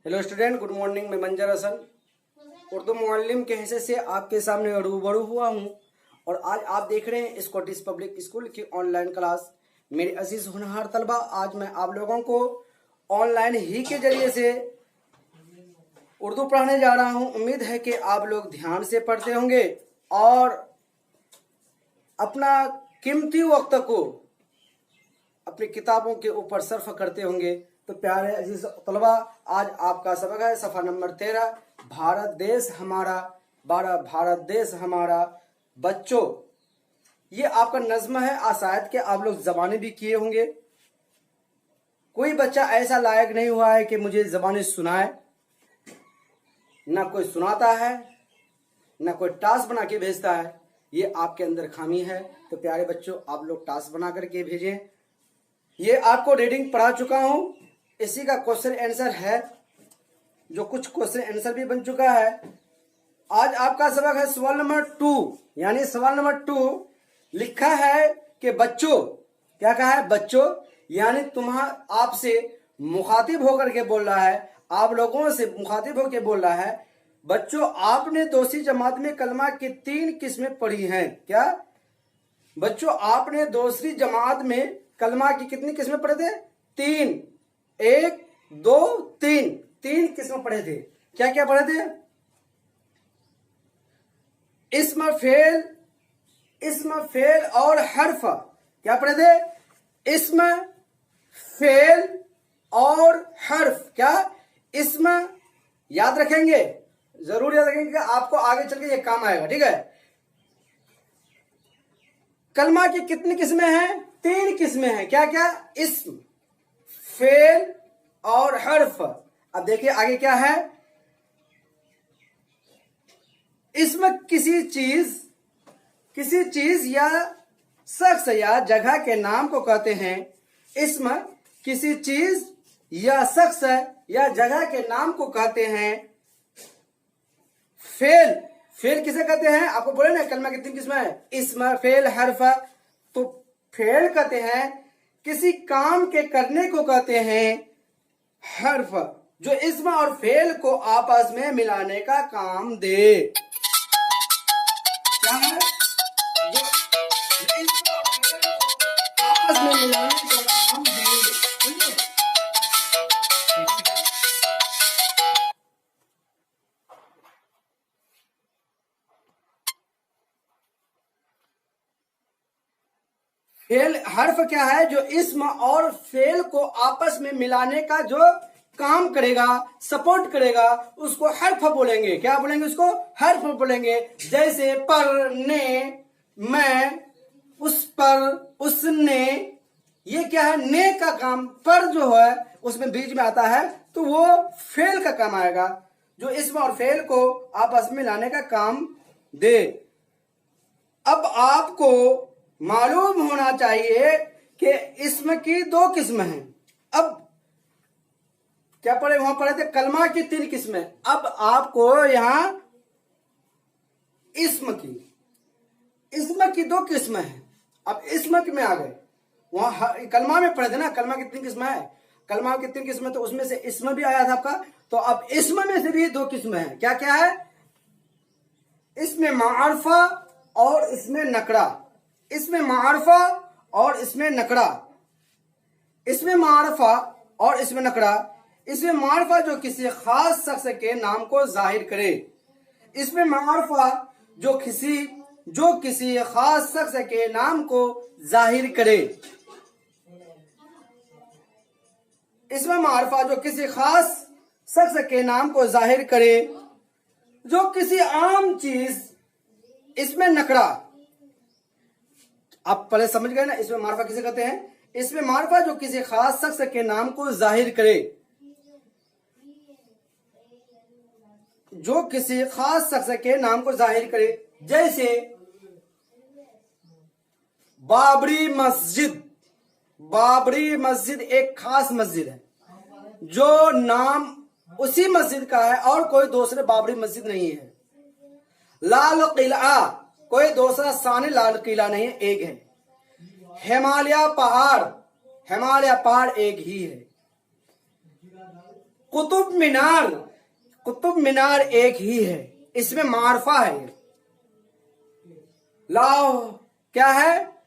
Hello student, good morning. मैं मंजर Hasan Urdu Muallem के हिस्से से आपके सामने रूबरू हुआ हूँ और आज आप देख रहे हैं स्कॉटिश पब्लिक स्कूल की ऑनलाइन क्लास। मेरे अजीज होनहार तलबा, आज मैं आप लोगों को ऑनलाइन ही के जरिए से उर्दू पढ़ाने जा रहा हूँ। उम्मीद है कि आप लोग ध्यान से पढ़ते होंगे और अपना कीमती वक्त को अपनी किताबों के ऊपर सर्फ करते होंगे। तो प्यारे अजीज तलबा, आज आपका सबक है सफ़ा नंबर 13, भारत देश हमारा 12, भारत देश हमारा। बच्चों, ये आपका नज्म है। आशायद के आप लोग ज़बानी भी किए होंगे। कोई बच्चा ऐसा लायक नहीं हुआ है कि मुझे ज़बानी सुनाए, ना कोई सुनाता है ना कोई टास्क बना के भेजता है। ये आपके अंदर खामी है। तो प्यारे बच्चों, आप लोग टास्क बना करके भेजें। ये आपको रीडिंग पढ़ा चुका हूँ, इसी का क्वेश्चन आंसर है, जो कुछ क्वेश्चन आंसर भी बन चुका है। आज आपका सबक है सवाल नंबर 2, यानी सवाल नंबर 2 लिखा है कि बच्चों, क्या कहा है? बच्चों, यानी तुम्हारा आपसे मुखातिब होकर के बोल रहा है, आप लोगों से मुखातिब होकर बोल रहा है। बच्चों, आपने दूसरी जमात में कलमा की 3 किस्में पढ़ी हैं। क्या बच्चों, आपने दूसरी जमात में कलमा की कितनी किस्में पढ़े थे? 3, 1, 2, 3 किस्में पढ़े थे। क्या क्या पढ़े थे? इस्म फेल और हर्फ। क्या पढ़े थे? इस्म फेल और हर्फ। क्या इस्म याद रखेंगे, जरूर याद रखेंगे कि आपको आगे चल के ये काम आएगा। ठीक है। कलमा की कितनी किस्में हैं? 3 किस्में हैं। क्या क्या? इस्म, फेल और हर्फ। अब देखिए आगे क्या है। इस्म किसी चीज या शख्स या जगह के नाम को कहते हैं। इस्म किसी चीज या शख्स या जगह के नाम को कहते हैं। फेल किसे कहते हैं? आपको बोले ना कलमा की 3 किस्में है, इस्म, फेल, हर्फ। तो फेल कहते हैं किसी काम के करने को कहते हैं। हर्फ जो इस्म और फेल को आपस में मिलाने का काम दे। क्या है? जो इस्म और फेल को आपस में मिलाने का काम दे। फेल हर्फ क्या है? जो इस्म और फेल को आपस में मिलाने का जो काम करेगा, सपोर्ट करेगा, उसको हर्फ बोलेंगे। क्या बोलेंगे? उसको हर्फ बोलेंगे। जैसे पर, ने, मैं, उस पर, उसने। ये क्या है? ने का काम। पर जो है उसमें बीच में आता है तो वो फेल का काम आएगा, जो इस्म और फेल को आपस में लाने का काम दे। अब आपको मालूम होना चाहिए कि इस्म की 2 किस्में हैं। अब क्या पढ़े? वहां पढ़े थे कलमा की 3 किस्में। अब आपको यहां इस्म की 2 किस्में हैं। अब इस्म में आ गए। वहां कलमा में पढ़े थे ना, कलमा की 3 किस्में है। कलमा की 3 किस्में, तो उसमें से इस्म भी आया था आपका। तो अब इस्म में से भी 2 किस्में हैं। क्या क्या है? इसमें मारफा और इसमें नकड़ा। इसमें मारफा और इसमें नकड़ा। इसमें मारफा और इसमें नकड़ा। इसमें मारफा जो किसी खास शख्स के नाम को जाहिर करे। इसमें मारफा जो किसी खास शख्स के नाम को जाहिर करे। इसमें मारफा जो किसी खास शख्स के नाम को जाहिर करे, जो किसी आम चीज। इसमें नकड़ा, आप पहले समझ गए ना, इसमें मारफा किसे कहते हैं? इसमें मारफा जो किसी खास शख्स के नाम को जाहिर करे, जो किसी खास शख्स के नाम को जाहिर करे। जैसे बाबरी मस्जिद एक खास मस्जिद है, जो नाम उसी मस्जिद का है और कोई दूसरे बाबरी मस्जिद नहीं है। लाल किला, कोई दूसरा सानी लाल किला नहीं है, एक है। हिमालय पहाड़ एक ही है। कुतुब मीनार, कुतुब मीनार एक ही है, इसमें मारफा है। लाओ क्या है,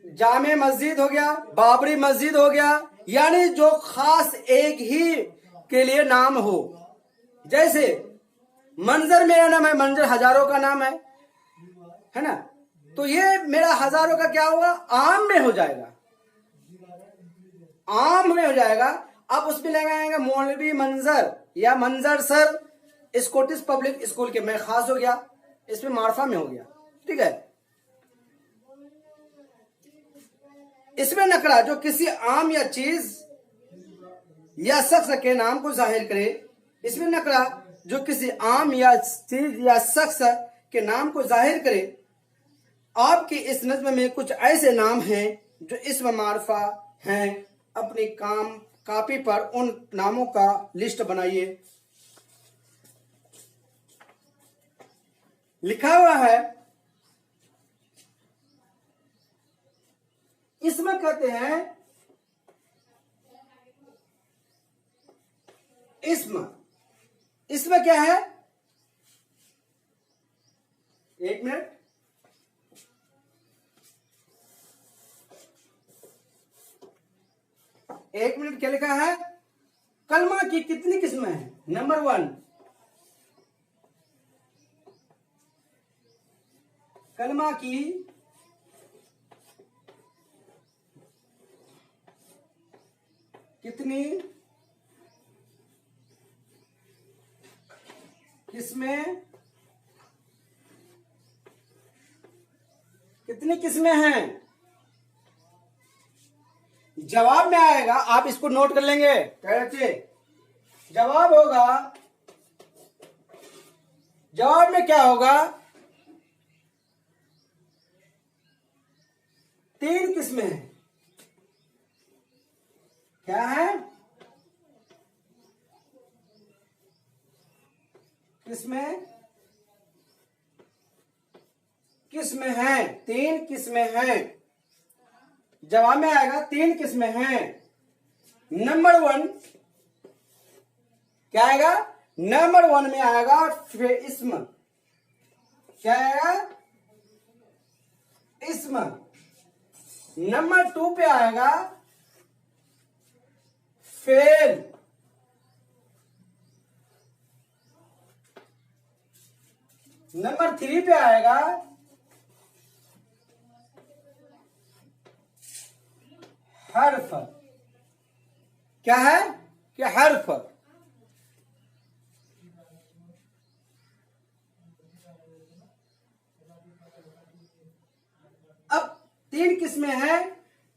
जामे मस्जिद हो गया, बाबरी मस्जिद हो गया, यानी जो खास एक ही के लिए नाम हो। जैसे मंजर मेरा नाम है, मंजर हजारों का नाम है ना, तो ये मेरा हजारों का क्या होगा, आम में हो जाएगा, आम में हो जाएगा। अब उसमें लगाएंगे मौलवी मंजर या मंजर सर स्कॉटिश पब्लिक स्कूल के, मैं खास हो गया, इसमें मार्फा में हो गया। ठीक है, इसमें नकरा जो किसी आम या चीज या शख्स के नाम को जाहिर करे, इसमें नकरा जो किसी आम या चीज या शख्स के नाम को जाहिर करे। आपकी इस नज्म में कुछ ऐसे नाम हैं जो इसम मारफा हैं। अपनी कॉपी पर उन नामों का लिस्ट बनाइए। लिखा हुआ है, इसमें कहते हैं इसमें क्या है, एक मिनट, क्या लिखा है, कलमा की कितनी किस्में हैं। नंबर 1, कलमा की कितनी किस्में हैं। जवाब में आएगा, आप इसको नोट कर लेंगे। जवाब होगा, जवाब में क्या होगा, 3 किस्में हैं। क्या है, किस्में हैं, 3 किस्में हैं। जवाब में आएगा 3 किस्में हैं। नंबर 1 क्या आएगा, नंबर 1 में आएगा इस्म। क्या आएगा, इस्म। नंबर 2 पे आएगा फेल। नंबर 3 पे आएगा हर्फ। क्या है, कि हर्फ। अब 3 किस्में हैं।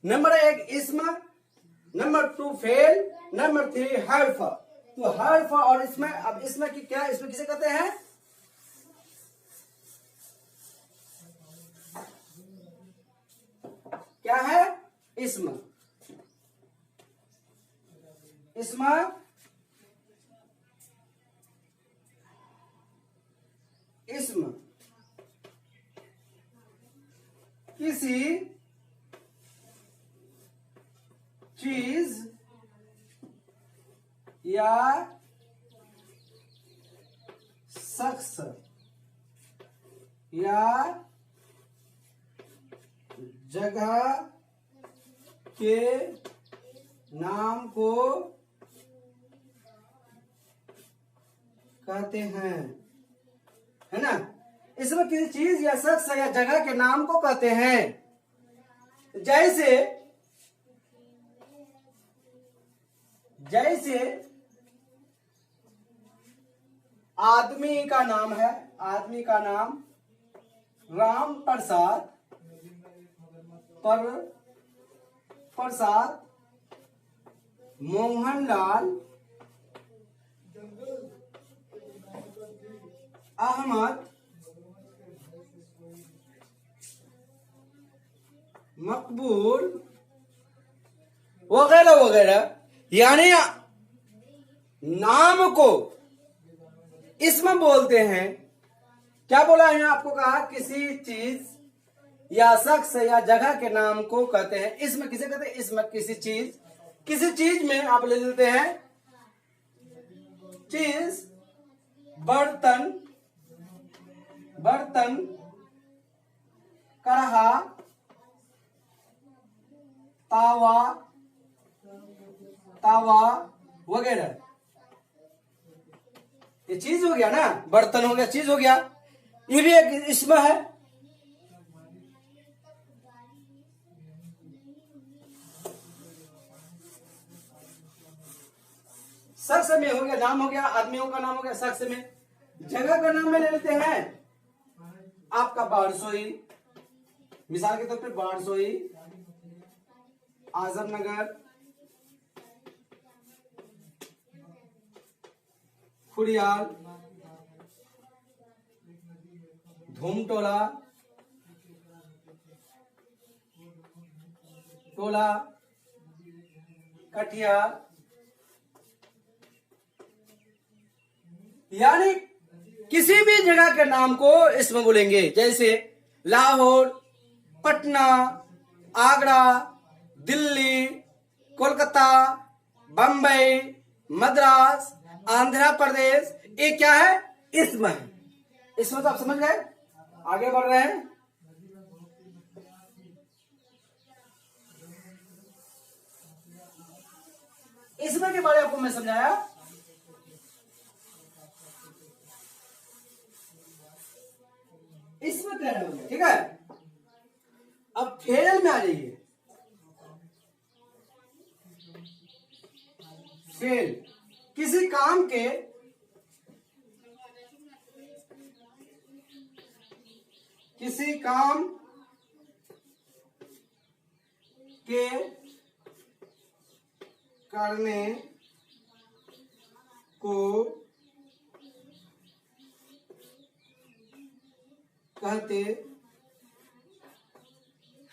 नंबर 1 इस्म, नंबर 2 फेल, नंबर 3 हर्फ। तो हर्फ और इसमें, अब इसमें की क्या, इसमें किसे कहते हैं, क्या है, इस्म। इस्म किसी चीज या शख्स या जगह के नाम को कहते हैं, है ना। इसमें किसी चीज या शख्स या जगह के नाम को कहते हैं। जैसे आदमी का नाम है, आदमी का नाम राम प्रसाद, मोहनलाल, अहमद, मकबूल वगैरह वगैरह। यानी नाम को इसमें बोलते हैं। क्या बोला है आपको, कहा किसी चीज या शख्स या जगह के नाम को कहते हैं। इसमें किसे कहते हैं, इसमें किसी चीज में आप ले लेते हैं चीज, बर्तन, बर्तन, कढ़ा, तावा, तावा वगैरह। ये चीज हो गया ना, बर्तन हो गया, चीज हो गया, ये भी एक इसम है। शख्स में हो गया, नाम हो गया, आदमियों का नाम हो गया, शख्स में। जगह का नाम में ले लेते हैं आपका बारसोई, मिसाल के तौर पे बारसोई, आजमनगर, खुड़ियाल, धूमटोला, टोला, कटिहार। यानी किसी भी जगह के नाम को इसमें बोलेंगे, जैसे लाहौर, पटना, आगरा, दिल्ली, कोलकाता, बंबई, मद्रास, आंध्र प्रदेश, ये क्या है? इसम है। इसमें तो आप समझ गए, आगे बढ़ रहे हैं। इसमें के बारे में आपको मैं समझाया। इसमें कह रहा हूं, ठीक है। अब फेल में आ जाइए। फेल किसी काम के करने को कहते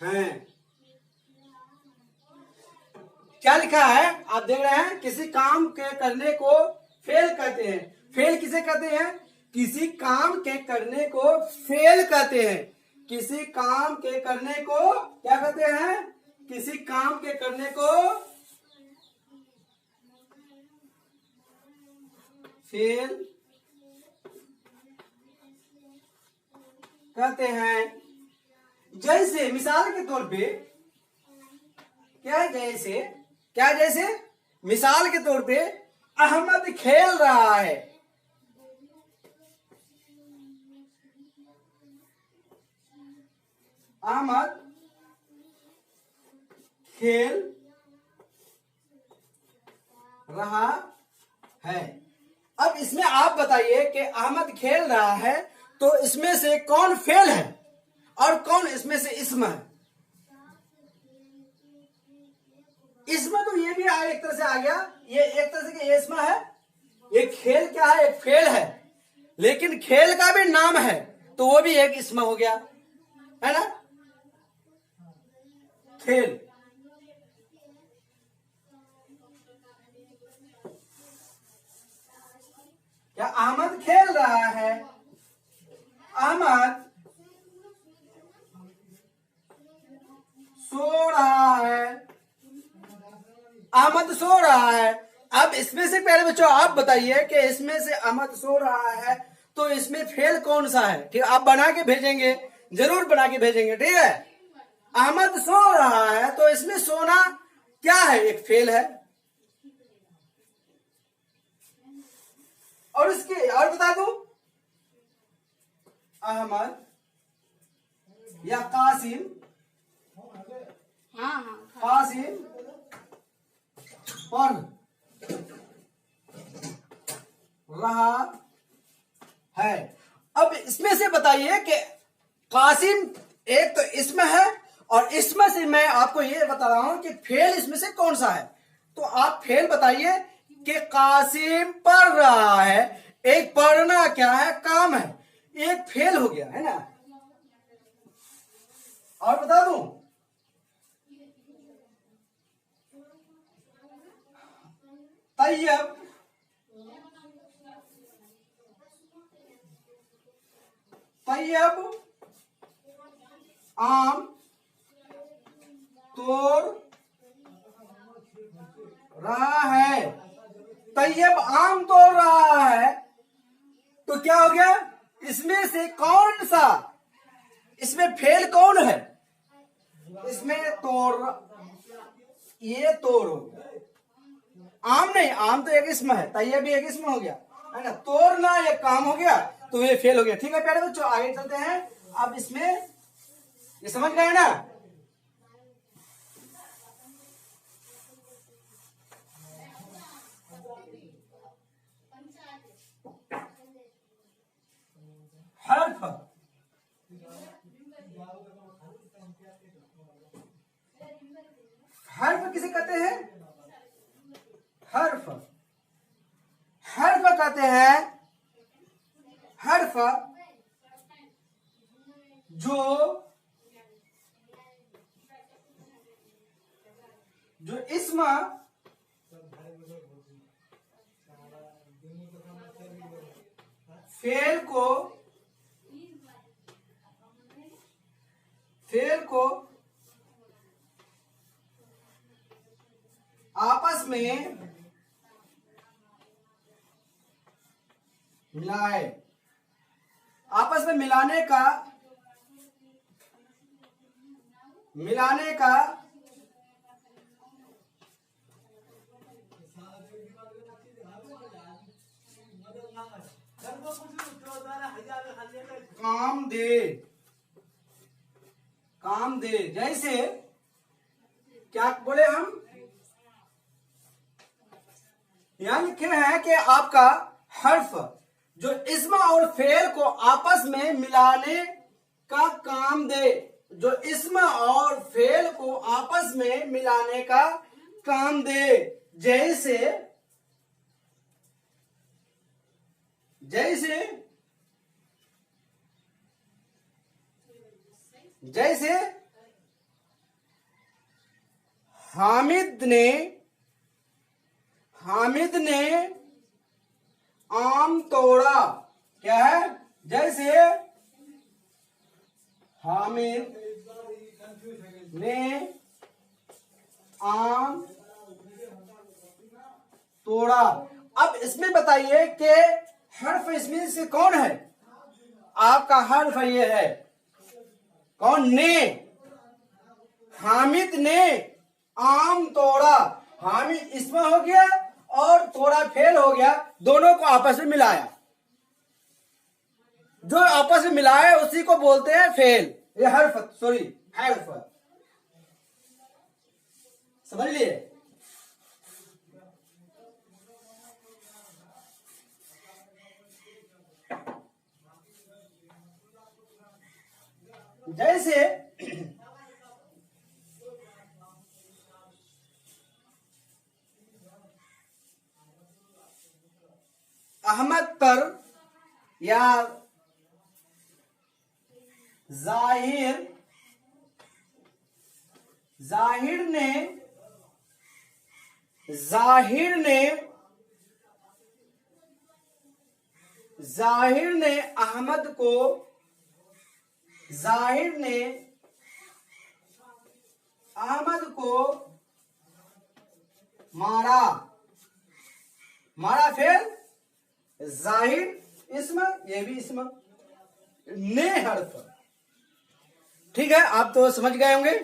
हैं। क्या लिखा है आप देख रहे हैं? किसी काम के करने को फेल कहते हैं। फेल किसे कहते हैं? किसी काम के करने को फेल कहते हैं। किसी काम के करने को क्या कहते हैं? किसी काम के करने को फेल कहते हैं। जैसे मिसाल के तौर पे जैसे मिसाल के तौर पे अहमद खेल रहा है। अहमद खेल रहा है। अब इसमें आप बताइए कि अहमद खेल रहा है, तो इसमें से कौन फेल है और कौन इसमें से इसम है? इसमें तो ये भी एक तरह से आ गया, ये एक तरह से इसम है। ये खेल क्या है? एक फेल है, लेकिन खेल का भी नाम है, तो वो भी एक इसम हो गया, है ना। खेल क्या अहमद खेल रहा है? अहमद सो रहा है। अहमद सो रहा है। अब इसमें से पहले बच्चों आप बताइए कि इसमें से अहमद सो रहा है, तो इसमें फेल कौन सा है? ठीक, आप बना के भेजेंगे, जरूर बना के भेजेंगे, ठीक है। अहमद सो रहा है, तो इसमें सोना क्या है? एक फेल है। और इसके और बता दूं, अहमद या कासिम, कासिम पढ़ रहा है। अब इसमें से बताइए कि कासिम एक तो इसमें है, और इसमें से मैं आपको ये बता रहा हूं कि फेल इसमें से कौन सा है। तो आप फेल बताइए कि कासिम पढ़ रहा है। एक पढ़ना क्या है? काम है। एक फेल हो गया, है ना। और बता दूं, तैयब आम तोड़ रहा है। तैयब आम तोड़ रहा है, तो क्या हो गया, इसमें से कौन सा, इसमें फेल कौन है, इसमें तोड़, ये तोड़ हो गया, आम नहीं, आम तो एक इसम है, तैयब भी एक इसम हो गया है ना, तोड़ना ये काम हो गया, तो ये फेल हो गया। ठीक है प्यारे बच्चों, आगे चलते हैं। अब इसमें ये समझ गए ना, हर्फ, हर्फ किसे कहते हैं, हर्फ, हर्फ कहते हैं, हर्फ जो इसम फेल को आपस में मिलाए, आपस में मिलाने का काम दे। जैसे क्या बोले हम, यहां लिखे हैं कि आपका हर्फ जो इस्म और फेल को आपस में मिलाने का काम दे, जो इस्म और फेल को आपस में मिलाने का काम दे। जैसे हामिद ने आम तोड़ा, क्या है, जैसे हामिद ने आम तोड़ा। अब इसमें बताइए कि हर्फ इसमें से कौन है, आपका हर्फ ये है कौन, ने, हामिद ने आम तोड़ा, हामिद इसमें हो गया और तोड़ा फेल हो गया, दोनों को आपस में मिलाया, जो आपस में मिलाया उसी को बोलते हैं फेल, ये हर्फ, सॉरी हर्फ, समझ लिए। जैसे अहमद पर या जाहिर ने अहमद को मारा फिर जाहिर इसम, ये भी इसम, ने हर्फ। ठीक है, आप तो समझ गए होंगे।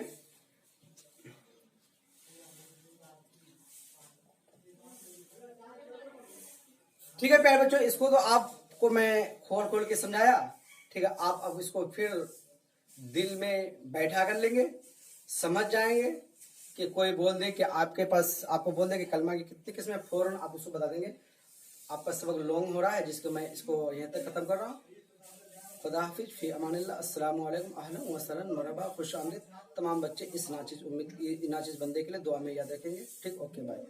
ठीक है प्यारे बच्चों, इसको तो आपको मैं खोल के समझाया। ठीक है, आप अब इसको फिर दिल में बैठा कर लेंगे, समझ जाएंगे कि कोई बोल दे कि आपको बोल दे कि कलमा की कितनी किस्में, फौरन आप उसको बता देंगे। आपका सबक लॉन्ग हो रहा है, जिसको मैं इसको यहीं तक खत्म कर रहा हूँ। खुदा हाफिज, फी अमानिल्लाह, अस्सलामु अलैकुम, अहलन व सहलन, मरहबा, खुश आमदीद। तमाम बच्चे इस नाचिज बंदे के लिए दुआ में याद रखेंगे। ठीक, ओके बाय।